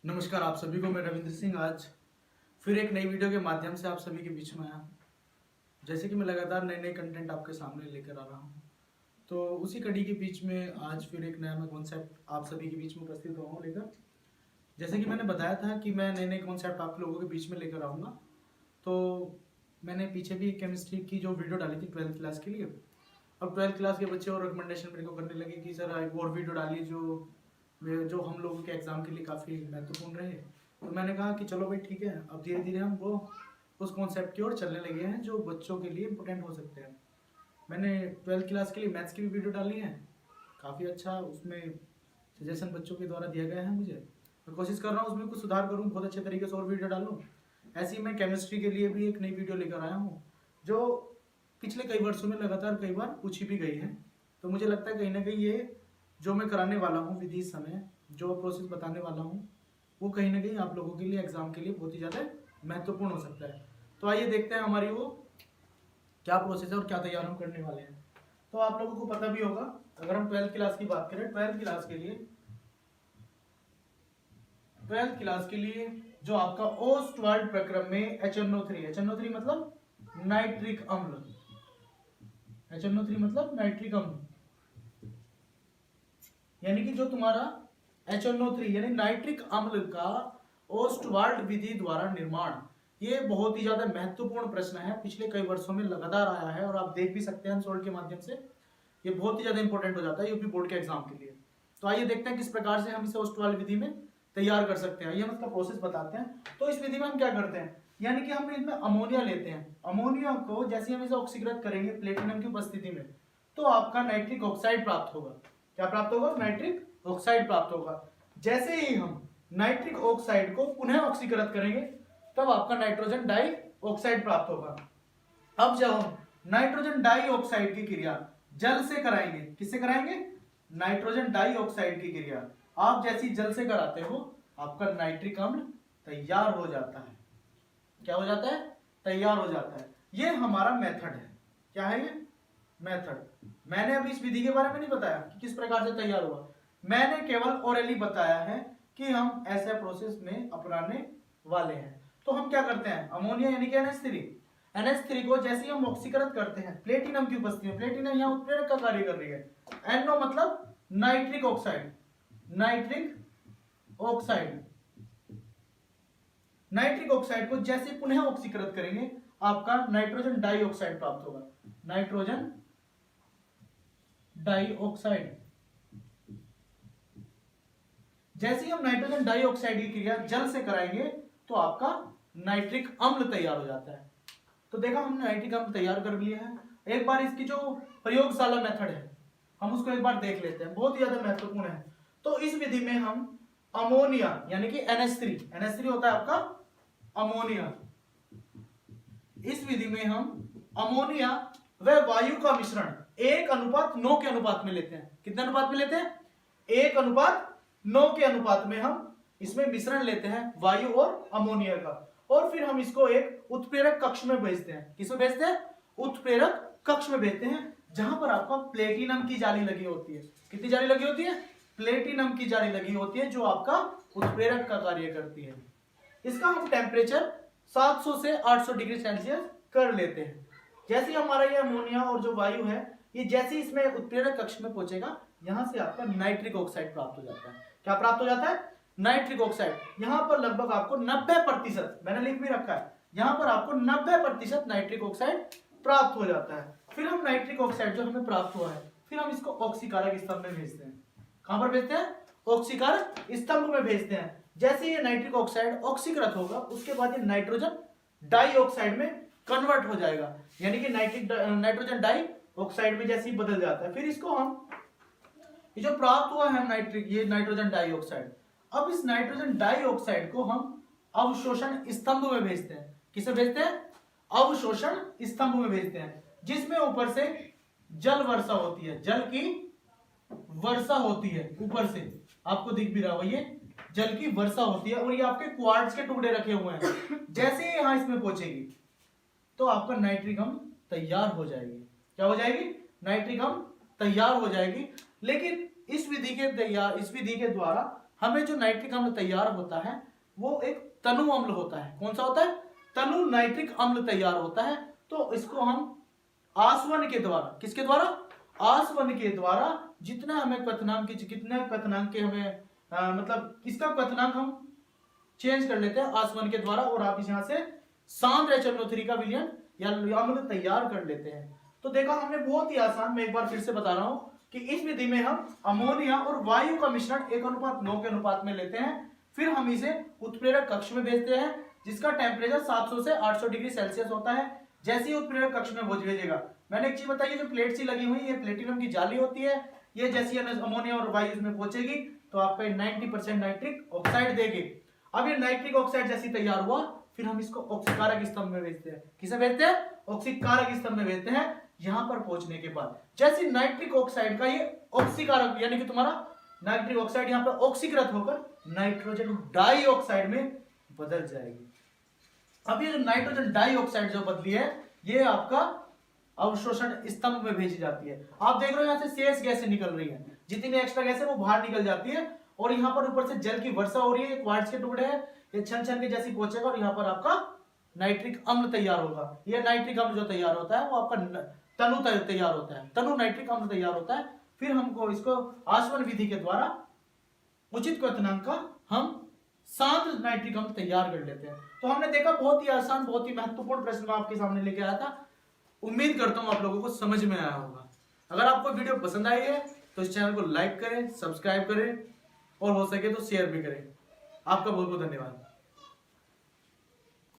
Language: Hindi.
नमस्कार आप सभी को। मैं रविंद्र सिंह आज फिर एक नई वीडियो के माध्यम से आप सभी के बीच में आया हूँ। जैसे कि मैं लगातार नए नए कंटेंट आपके सामने लेकर आ रहा हूँ, तो उसी कड़ी के बीच में आज फिर एक नया मैं कॉन्सेप्ट आप सभी के बीच में उपस्थित हुआ हूँ लेकर। जैसे कि मैंने बताया था कि मैं नए नए कॉन्सेप्ट आप लोगों के बीच में लेकर आऊँगा, तो मैंने पीछे भी केमिस्ट्री की जो वीडियो डाली थी 12th क्लास के लिए। अब 12th क्लास के बच्चे और रिकमेंडेशन मेरे को करने लगे कि सर एक और वीडियो डालिए जो हम लोगों के एग्ज़ाम के लिए काफ़ी महत्वपूर्ण रहे। तो मैंने कहा कि चलो भाई ठीक है, अब धीरे धीरे हम वो उस कॉन्सेप्ट की ओर चलने लगे हैं जो बच्चों के लिए इंपॉर्टेंट हो सकते हैं। मैंने 12th क्लास के लिए मैथ्स की भी वीडियो डाली है, काफ़ी अच्छा उसमें सजेशन बच्चों के द्वारा दिया गया है। मैं कोशिश कर रहा हूँ उसमें कुछ सुधार करूँ, बहुत अच्छे तरीके से और वीडियो डालूँ। ऐसे ही मैं केमिस्ट्री के लिए भी एक नई वीडियो लेकर आया हूँ जो पिछले कई वर्षों में लगातार कई बार पूछी भी गई है। तो मुझे लगता है कहीं ना कहीं ये जो मैं कराने वाला हूँ विधि इस समय जो प्रोसेस बताने वाला हूँ वो कहीं ना कहीं आप लोगों के लिए एग्जाम के लिए बहुत ही ज़्यादा महत्वपूर्ण हो सकता है। तो आइए देखते हैं हमारी वो क्या प्रोसेस है और क्या तैयार हम करने वाले हैं। तो आप लोगों को पता भी होगा, अगर हम 12th क्लास की बात करें, 12th क्लास के लिए जो आपका ओस्टवाल्ड प्रक्रम में HNO3 मतलब नाइट्रिक अम्ल, HNO3 मतलब नाइट्रिक अम्ल, यानी कि जो तुम्हारा HNO3 यानी नाइट्रिक अम्ल का ओस्टवाल्ड विधि द्वारा निर्माण, ये बहुत ही ज्यादा महत्वपूर्ण प्रश्न है, पिछले कई वर्षों में लगातार आया है और आप देख भी सकते हैं आंसर के माध्यम से। ये बहुत ही ज्यादा इंपॉर्टेंट हो जाता है यूपी बोर्ड के एग्जाम के लिए। तो आइए देखते हैं किस प्रकार से हम इसे ओस्टवाल्ड विधि में तैयार कर सकते हैं। ये हम इसका प्रोसेस बताते हैं। तो इस विधि में हम क्या करते हैं, यानी कि हम इसमें अमोनिया लेते हैं। अमोनिया को जैसे हम इसे ऑक्सीकृत करेंगे प्लेटिनम की उपस्थिति में, तो आपका नाइट्रिक ऑक्साइड प्राप्त होगा। क्या प्राप्त होगा? नाइट्रिक ऑक्साइड प्राप्त होगा। जैसे ही हम नाइट्रिक ऑक्साइड को पुनः ऑक्सीकृत करेंगे तब आपका नाइट्रोजन डाई ऑक्साइड प्राप्त होगा। अब जब हम नाइट्रोजन डाई ऑक्साइड की क्रिया जल से कराएंगे, किससे कराएंगे? नाइट्रोजन डाई ऑक्साइड की क्रिया आप जैसी जल से कराते हो, आपका नाइट्रिक अम्ल तैयार हो जाता है। क्या हो जाता है? तैयार हो जाता है। ये हमारा मेथड है। क्या है ये? मेथड। मैंने अभी इस विधि के बारे में नहीं बताया कि किस प्रकार से तैयार हुआ, मैंने केवल ओरली बताया है कि हम ऐसे प्रोसेस में अपनाने वाले हैं। तो हम क्या करते हैं, अमोनिया यानी कि NH3 को जैसे ही हम ऑक्सीकृत करते हैं प्लेटिनम की उपस्थिति में, प्लेटिनम यहाँ उत्प्रेरक का कार्य कर रही है, NO मतलब नाइट्रिक ऑक्साइड, नाइट्रिक ऑक्साइड को जैसे पुनः ऑक्सीकृत करेंगे आपका नाइट्रोजन डाइऑक्साइड प्राप्त होगा। नाइट्रोजन डाइऑक्साइड, जैसे ही हम नाइट्रोजन डाइऑक्साइड की क्रिया जल से कराएंगे तो आपका नाइट्रिक अम्ल तैयार हो जाता है। तो देखा हमने नाइट्रिक अम्ल तैयार कर लिया है। एक बार इसकी जो प्रयोगशाला मेथड है हम उसको एक बार देख लेते हैं, बहुत ही ज्यादा महत्वपूर्ण है। तो इस विधि में हम अमोनिया यानी कि NH3 होता है आपका अमोनिया, इस विधि में हम अमोनिया व वायु का मिश्रण 1:9 के अनुपात में लेते हैं। कितने अनुपात में लेते हैं? 1:9 के अनुपात में हम इसमें मिश्रण लेते हैं वायु और अमोनिया का, और फिर हम इसको एक उत्प्रेरक कक्ष में भेजते हैं। किसमें भेजते हैं? उत्प्रेरक कक्ष में भेजते हैं, जहां पर आपका प्लेटिनम की जाली लगी होती है। कितनी जाली लगी होती है? प्लेटिनम की जाली लगी होती है जो आपका उत्प्रेरक का कार्य करती है। इसका हम टेम्परेचर 700 से 800 डिग्री सेल्सियस कर लेते हैं। जैसे ही हमारा ये अमोनिया और जो वायु है ये जैसे इसमें उत्प्रेरक कक्ष में पहुंचेगा, यहां से आपका नाइट्रिक ऑक्साइड प्राप्त हो जाता है। क्या प्राप्त हो जाता है? Nitric oxide. यहां पर लगभग आपको 90%, मैंने लिख भी रखा है, यहां पर आपको 90% नाइट्रिक ऑक्साइड प्राप्त हो जाता है। फिर हम नाइट्रिक ऑक्साइड जो हमें प्राप्त हुआ है, फिर हम इसको ऑक्सीकारक स्तंभ में भेजते हैं। कहां पर भेजते हैं? ऑक्सीकारक स्तंभ में भेजते हैं। जैसे ये नाइट्रिक ऑक्साइड ऑक्सीकृत होगा उसके बाद ये नाइट्रोजन डाइऑक्साइड में कन्वर्ट हो जाएगा, यानी कि नाइट्रोजन डाइऑक्साइड में जैसे ही बदल जाता है। फिर इसको हम ये जो प्राप्त हुआ है ये नाइट्रोजन डाइऑक्साइड, अब इस नाइट्रोजन डाइऑक्साइड को हम अवशोषण स्तंभ में भेजते हैं। किसे भेजते हैं? अवशोषण स्तंभ में भेजते हैं, जिसमें ऊपर से जल वर्षा होती है, जल की वर्षा होती है। ऊपर से आपको दिख भी रहा हो, ये जल की वर्षा होती है और ये आपके क्वार्ट्ज के टुकड़े रखे हुए हैं। जैसे ही यहां इसमें पहुंचेगी तो आपका नाइट्रिक अम्ल तैयार हो जाएगी। क्या हो जाएगी? नाइट्रिक अम्ल तैयार हो जाएगी। लेकिन इस विधि के द्वारा हमें जो नाइट्रिक अम्ल तैयार होता है वो एक तनु अम्ल होता है। कौन सा होता है? तनु नाइट्रिक अम्ल तैयार होता है। तो इसको हम आसवन के द्वारा, किसके द्वारा? आसवन के द्वारा जितना हमें क्वथनांक की, कितने क्वथनांक के हमें मतलब इसका क्वथनांक हम चेंज कर लेते हैं आसवन के द्वारा, और आप इस यहां से सांद्र HNO3 का विलयन या अम्ल तैयार कर लेते हैं। तो देखा हमने बहुत ही आसान, मैं एक बार फिर से बता रहा हूं कि इस विधि में हम अमोनिया और वायु का मिश्रण 1:9 के अनुपात में लेते हैं, फिर हम इसे उत्प्रेरक कक्ष में भेजते हैं जिसका टेम्परेचर 700 से 800 डिग्री सेल्सियस होता है। जैसे ही उत्प्रेरक कक्ष में भेजेगा, मैंने एक चीज बताई, जो प्लेट सी लगी हुई ये प्लेटिनम की जाली होती है, ये जैसी अमोनिया और वायु इसमें पहुंचेगी तो आपका 90% नाइट्रिक ऑक्साइड देगी। अब ये नाइट्रिक ऑक्साइड जैसी तैयार हुआ, फिर हम इसको ऑक्सीकारक स्तंभ में भेजते हैं। किसे भेजते हैं? ऑक्सीकारक स्तंभ में भेजते हैं। यहां पर पहुंचने के बाद जैसे नाइट्रिक ऑक्साइड का ये ऑक्सीकारक यानी कि तुम्हारा नाइट्रिक ऑक्साइड यहां पर ऑक्सीकृत होकर नाइट्रोजन डाइऑक्साइड में बदल जाएगी। अब ये जो नाइट्रोजन डाइऑक्साइड जो बदली है, ये आपका अवशोषण स्तंभ में भेजी जाती है। आप देख रहे हो यहाँ से शेष गैसें निकल रही है, जितनी एक्स्ट्रा गैस है वो बाहर निकल जाती है, और यहाँ पर ऊपर से जल की वर्षा हो रही है। क्वार्ट्ज के टुकड़े हैं, ये छन छन के जैसी पहुंचेगा और यहाँ पर आपका नाइट्रिक अम्ल तैयार होगा। ये नाइट्रिक अम्ल जो तैयार होता है वो आपका तनु तैयार होता है, तनु नाइट्रिक अम्ल तैयार होता है। फिर हमको इसको आसवन विधि के द्वारा उचित क्वथनांक का हम सांद्र नाइट्रिक अम्ल तैयार कर लेते हैं। तो हमने देखा बहुत ही आसान, बहुत ही महत्वपूर्ण प्रश्न मैं आपके सामने लेके आया था। उम्मीद करता हूं आप लोगों को समझ में आया होगा। अगर आपको वीडियो पसंद आई है तो इस चैनल को लाइक करें, सब्सक्राइब करें और हो सके तो शेयर भी करें। आपका बहुत बहुत धन्यवाद।